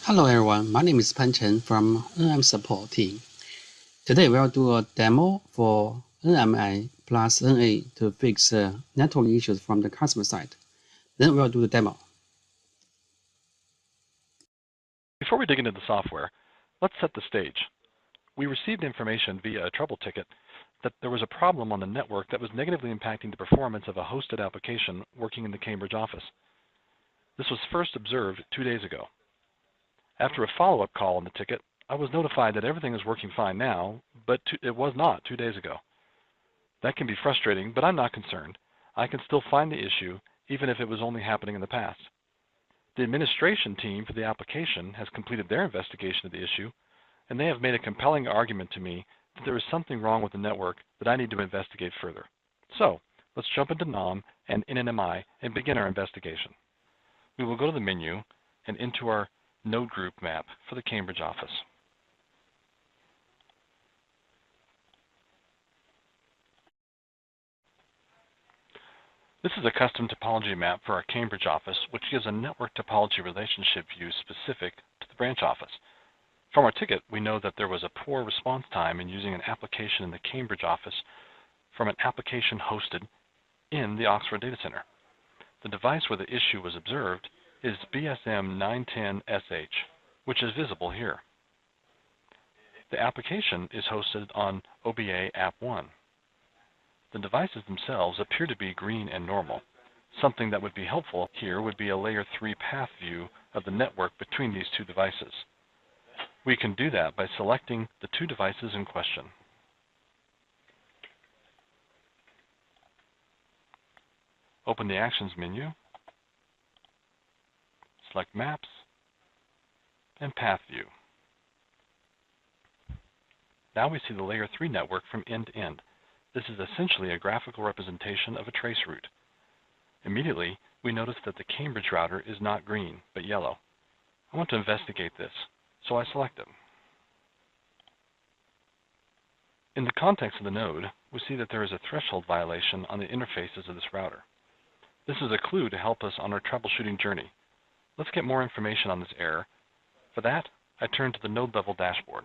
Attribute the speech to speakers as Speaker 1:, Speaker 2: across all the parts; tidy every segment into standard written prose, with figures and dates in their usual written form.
Speaker 1: Hello everyone, my name is Pan Chen from NNMi support team. Today we'll do a demo for NNMi plus NA to fix network issues from the customer side. Then we'll do the demo.
Speaker 2: Before we dig into the software, let's set the stage. We received information via a trouble ticket that there was a problem on the network that was negatively impacting the performance of a hosted application working in the Cambridge office. This was first observed 2 days ago. After a follow-up call on the ticket, I was notified that everything is working fine now, but it was not 2 days ago. That can be frustrating, but I'm not concerned. I can still find the issue, even if it was only happening in the past. The administration team for the application has completed their investigation of the issue, and they have made a compelling argument to me that there is something wrong with the network that I need to investigate further. So, let's jump into NNMi and NNMi and begin our investigation. We will go to the menu and into our node group map for the Cambridge office. This is a custom topology map for our Cambridge office, which gives a network topology relationship view specific to the branch office. From our ticket, we know that there was a poor response time in using an application in the Cambridge office from an application hosted in the Oxford data center. The device where the issue was observed is BSM910SH, which is visible here. The application is hosted on OBA App 1. The devices themselves appear to be green and normal. Something that would be helpful here would be a layer 3 path view of the network between these two devices. We can do that by selecting the two devices in question. Open the Actions menu, select Maps, and Path View. Now we see the layer 3 network from end to end. This is essentially a graphical representation of a trace route. Immediately, we notice that the Cambridge router is not green, but yellow. I want to investigate this, so I select it. In the context of the node, we see that there is a threshold violation on the interfaces of this router. This is a clue to help us on our troubleshooting journey. Let's get more information on this error. For that, I turn to the node level dashboard.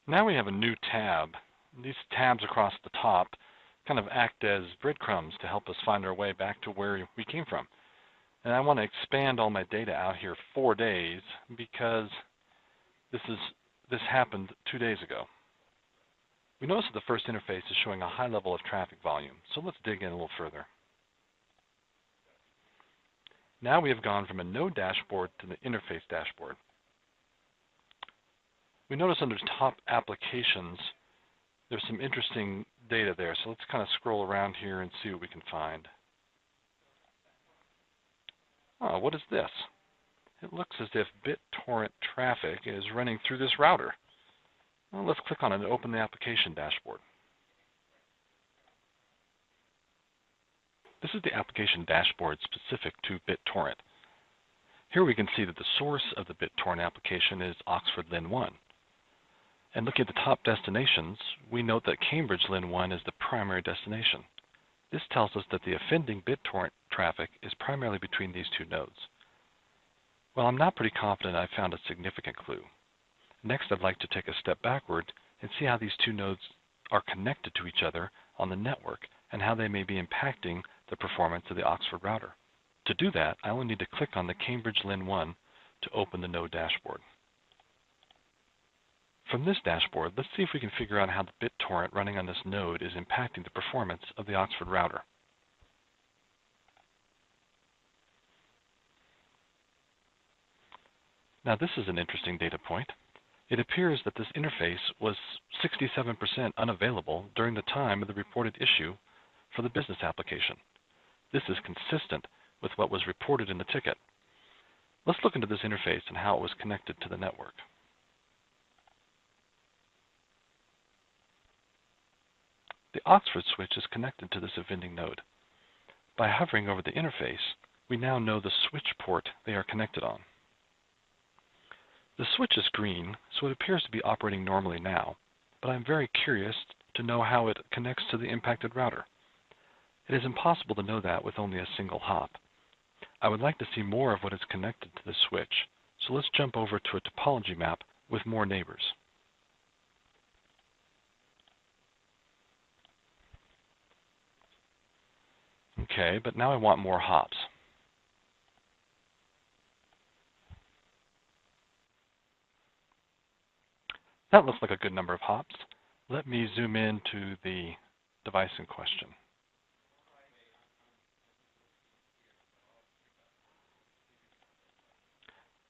Speaker 2: Now we have a new tab. These tabs across the top kind of act as breadcrumbs to help us find our way back to where we came from. And I want to expand all my data out here 4 days because this happened 2 days ago. We notice that the first interface is showing a high level of traffic volume, so let's dig in a little further. Now we have gone from a node dashboard to the interface dashboard. We notice under top applications, there's some interesting data there, so let's kind of scroll around here and see what we can find. Oh, what is this? It looks as if BitTorrent traffic is running through this router. Well, let's click on it and open the application dashboard. This is the application dashboard specific to BitTorrent. Here we can see that the source of the BitTorrent application is Oxford Lin 1. And looking at the top destinations, we note that Cambridge Lin 1 is the primary destination. This tells us that the offending BitTorrent traffic is primarily between these two nodes. Well, I'm now pretty confident I've found a significant clue. Next, I'd like to take a step backward and see how these two nodes are connected to each other on the network and how they may be impacting the performance of the Oxford router. To do that, I will need to click on the Cambridge Lin 1 to open the node dashboard. From this dashboard, let's see if we can figure out how the BitTorrent running on this node is impacting the performance of the Oxford router. Now this is an interesting data point. It appears that this interface was 67% unavailable during the time of the reported issue for the business application. This is consistent with what was reported in the ticket. Let's look into this interface and how it was connected to the network. The Oxford switch is connected to this offending node. By hovering over the interface, we now know the switch port they are connected on. The switch is green, so it appears to be operating normally now, but I'm very curious to know how it connects to the impacted router. It is impossible to know that with only a single hop. I would like to see more of what is connected to this switch, so let's jump over to a topology map with more neighbors. Okay, but now I want more hops. That looks like a good number of hops. Let me zoom in to the device in question.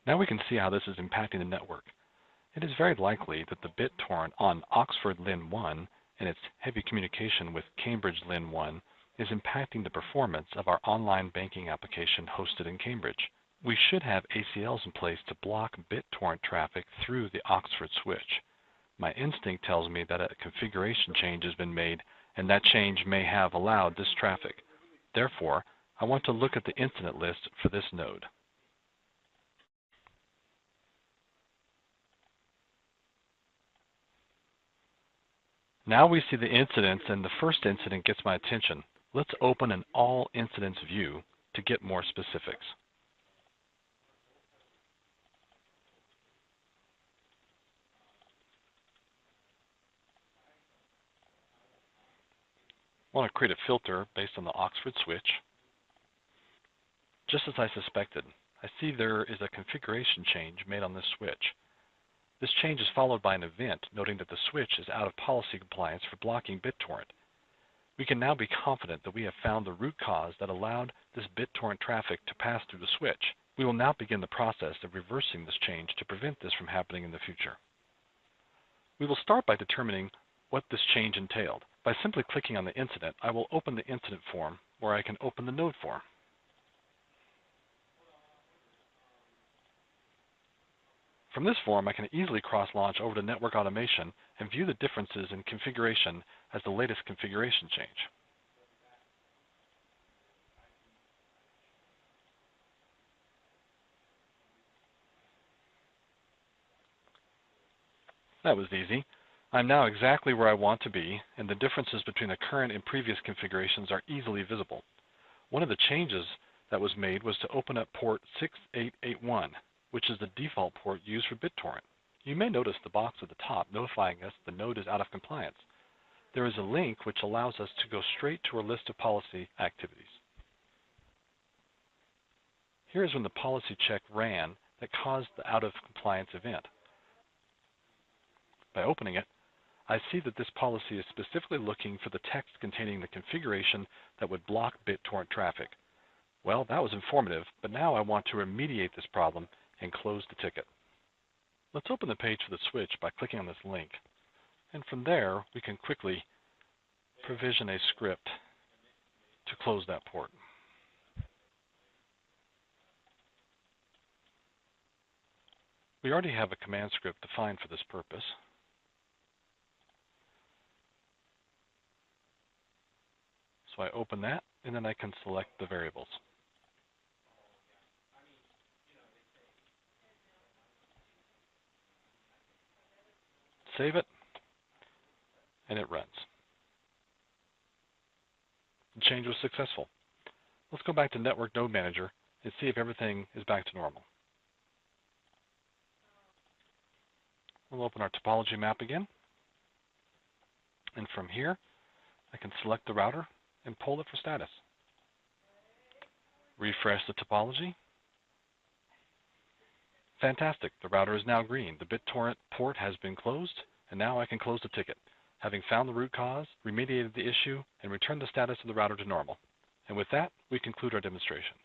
Speaker 2: Now we can see how this is impacting the network. It is very likely that the BitTorrent on Oxford Lin 1 and its heavy communication with Cambridge Lin 1 is impacting the performance of our online banking application hosted in Cambridge. We should have ACLs in place to block BitTorrent traffic through the Oxford switch. My instinct tells me that a configuration change has been made, and that change may have allowed this traffic. Therefore, I want to look at the incident list for this node. Now we see the incidents, and the first incident gets my attention. Let's open an all incidents view to get more specifics. I want to create a filter based on the Oxford switch. Just as I suspected, I see there is a configuration change made on this switch. This change is followed by an event noting that the switch is out of policy compliance for blocking BitTorrent. We can now be confident that we have found the root cause that allowed this BitTorrent traffic to pass through the switch. We will now begin the process of reversing this change to prevent this from happening in the future. We will start by determining what this change entailed. By simply clicking on the incident, I will open the incident form, or I can open the node form. From this form, I can easily cross-launch over to Network Automation and view the differences in configuration as the latest configuration change. That was easy. I'm now exactly where I want to be, and the differences between the current and previous configurations are easily visible. One of the changes that was made was to open up port 6881, which is the default port used for BitTorrent. You may notice the box at the top notifying us the node is out of compliance. There is a link which allows us to go straight to our list of policy activities. Here is when the policy check ran that caused the out of compliance event. By opening it, I see that this policy is specifically looking for the text containing the configuration that would block BitTorrent traffic. Well, that was informative, but now I want to remediate this problem and close the ticket. Let's open the page for the switch by clicking on this link. And from there, we can quickly provision a script to close that port. We already have a command script defined for this purpose. So I open that, and then I can select the variables. Save it, and it runs. The change was successful. Let's go back to Network Node Manager and see if everything is back to normal. We'll open our topology map again. And from here, I can select the router and poll it for status. Refresh the topology. Fantastic, the router is now green. The BitTorrent port has been closed, and now I can close the ticket, having found the root cause, remediated the issue, and returned the status of the router to normal. And with that, we conclude our demonstration.